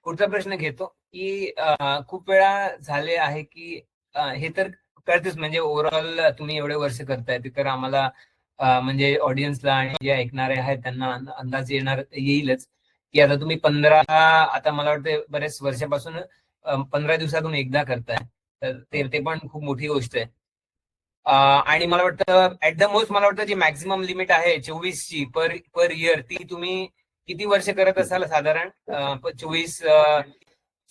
पुढचा प्रश्न घेतो की खूप वेळा झाले आहे की हे तर कळतेच, म्हणजे ओव्हरऑल तुम्ही एवढे वर्ष करताय ते तर आम्हाला म्हणजे ऑडियन्सला आणि जे ऐकणारे आहेत त्यांना अंदाज येईलच की आता तुम्ही 15, आता मला वाटतं बरेच वर्षापासून 15 दिवसातून एकदा करताय, तर ते पण खूप मोठी गोष्ट आहे. आणि मला वाटतं ऍट द मोस्ट मला वाटतं जी मॅक्झिमम लिमिट आहे 24ची पर इयर, ती तुम्ही किती वर्ष करत असाल साधारण?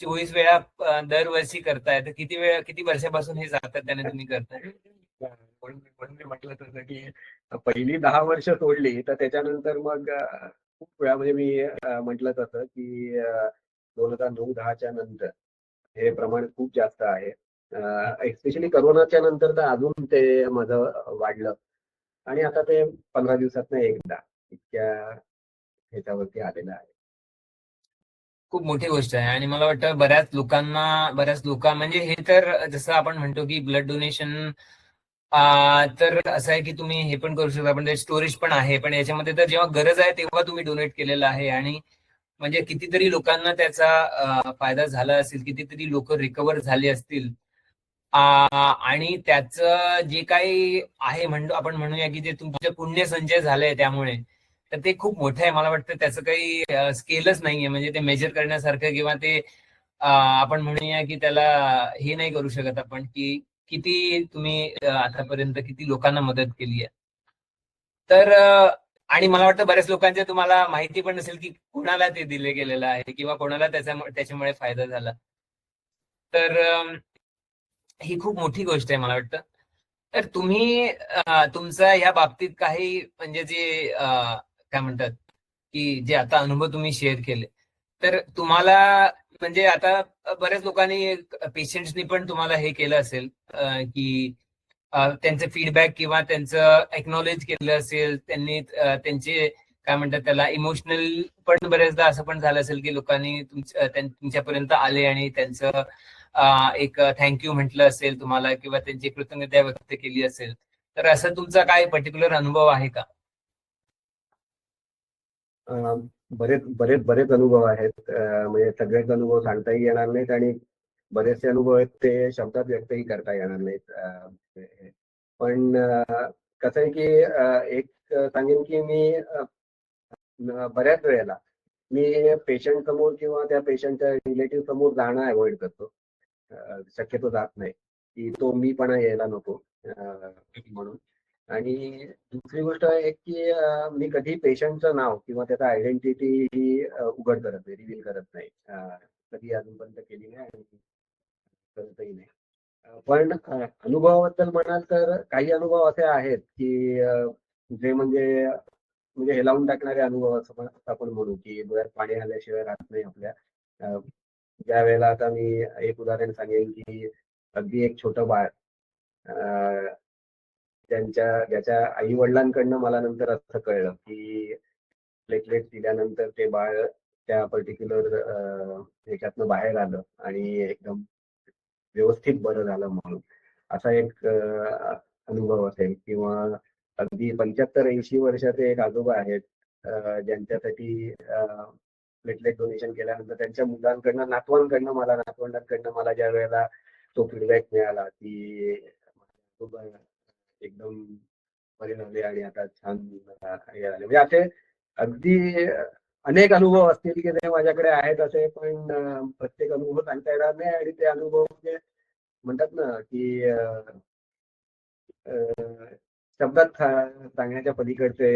24 वेळा दरवर्षी करताय, तर किती वर्षापासून हे सातत्याने तुम्ही करताय? म्हणून मी म्हटलं तसं की पहिली 10 वर्ष सोडली तर त्याच्यानंतर मग खूप वेळा, म्हणजे मी म्हटलं तसं की 2009-10च्या नंतर हे प्रमाण खूप जास्त आहे. एस्पेशली करोनाच्या नंतर तर अजून ते माझं वाढलं आणि आता ते 15 दिवसातनं एकदा इतक्या ह्याच्यावरती आलेलं आहे. खूप मोठी गोष्ट आहे आणि मला वाटतं बऱ्याच लोक म्हणजे हे तर जसं आपण म्हणतो की ब्लड डोनेशन, तर असं आहे की तुम्ही हे पण करू शकता, पण स्टोरेज पण आहे, पण याच्यामध्ये तर जेव्हा गरज आहे तेव्हा तुम्ही डोनेट केलेलं आहे आणि म्हणजे कितीतरी लोकांना त्याचा फायदा झाला असेल, कितीतरी लोक रिकवर झाले असतील. आणि त्याचं जे काही आहे आपण म्हणूया की जे तुमचे पुण्य संचय झालंय त्यामुळे, तर ते खूप मोठं आहे. मला वाटतं त्याचं काही स्केलच नाहीये, म्हणजे ते मेजर करण्यासारखं किंवा ते आपण म्हणूया की त्याला हे नाही करू शकत आपण की किती तुम्ही आतापर्यंत किती लोकांना मदत केली आहे. तर आणि मला वाटतं बऱ्याच लोकांचे तुम्हाला माहिती पण नसेल की कोणाला ते दिले गेलेलं आहे किंवा कोणाला त्याच्यामुळे फायदा झाला. तर ही खूप मोठी गोष्ट आहे मला वाटतं. तर तुम्ही तुमचा या बाबतीत काही म्हणजे जे काय म्हणतात की जे आता अनुभव तुम्ही शेअर केले, तर तुम्हाला म्हणजे आता बऱ्याच लोकांनी पेशंट्सनी पण तुम्हाला हे केलं असेल की त्यांचे फीडबॅक किंवा त्यांचं एक्नॉलेज केलं असेल, त्यांनी त्यांचे काय म्हणतात त्याला इमोशनल पण बरेचदा असं पण झालं असेल की लोकांनी तुमच्यापर्यंत आले आणि त्यांचं एक थँक्यू म्हटलं असेल तुम्हाला किंवा त्यांची कृतज्ञता व्यक्त केली असेल, तर असं तुमचा काय पर्टिक्युलर अनुभव आहे का? बरेच बरेच बरेच अनुभव आहेत. म्हणजे सगळेच अनुभव सांगताही येणार नाहीत आणि बरेचसे अनुभव आहेत ते शब्दात व्यक्तही करता येणार नाहीत. पण कसं आहे की एक सांगेन की मी बऱ्याच वेळेला मी पेशंट समोर किंवा त्या पेशंटच्या रिलेटिव्ह समोर जाणं अवॉइड करतो. शक्यतो जात नाही की तो मीपणा यायला नको म्हणून. आणि दुसरी गोष्ट एक की मी कधी पेशंटचं नाव किंवा त्याचा आयडेंटिटी ही उघड करत नाही, रिव्हील करत नाही. कधी अजूनपर्यंत केली नाही आणि करतही नाही. पण अनुभवाबद्दल म्हणाल तर काही अनुभव असे आहेत की जे म्हणजे म्हणजे हेलावून टाकणारे अनुभव असं आपण म्हणू की डोळ्यात पाणी आल्याशिवाय राहत नाही आपल्या. अ, ज्या वेळेला आता मी एक उदाहरण सांगेन की अगदी एक छोटं बाळ, ज्याच्या आई वडिलांकडनं मला नंतर असं कळलं की प्लेटलेट दिल्यानंतर ते बाळ त्या पर्टिक्युलर ह्याच्यातनं बाहेर आलं आणि एकदम व्यवस्थित बरं झालं म्हणून. असा एक अनुभव असेल किंवा अगदी 75-80 वर्षाचे एक आजोबा आहेत ज्यांच्यासाठी प्लेटलेट डोनेशन केल्यानंतर त्यांच्या नातवंडांकडनं मला ज्या वेळेला तो फीडबॅक मिळाला की आजोबा एकदम बरे झाले आणि आता छान हे झाले. म्हणजे असे अगदी अनेक अनुभव असतील की ते माझ्याकडे आहेत असे, पण प्रत्येक अनुभव सांगता येणार नाही आणि ते अनुभव म्हणजे म्हणतात ना की शब्दात सांगण्याच्या पलीकडचे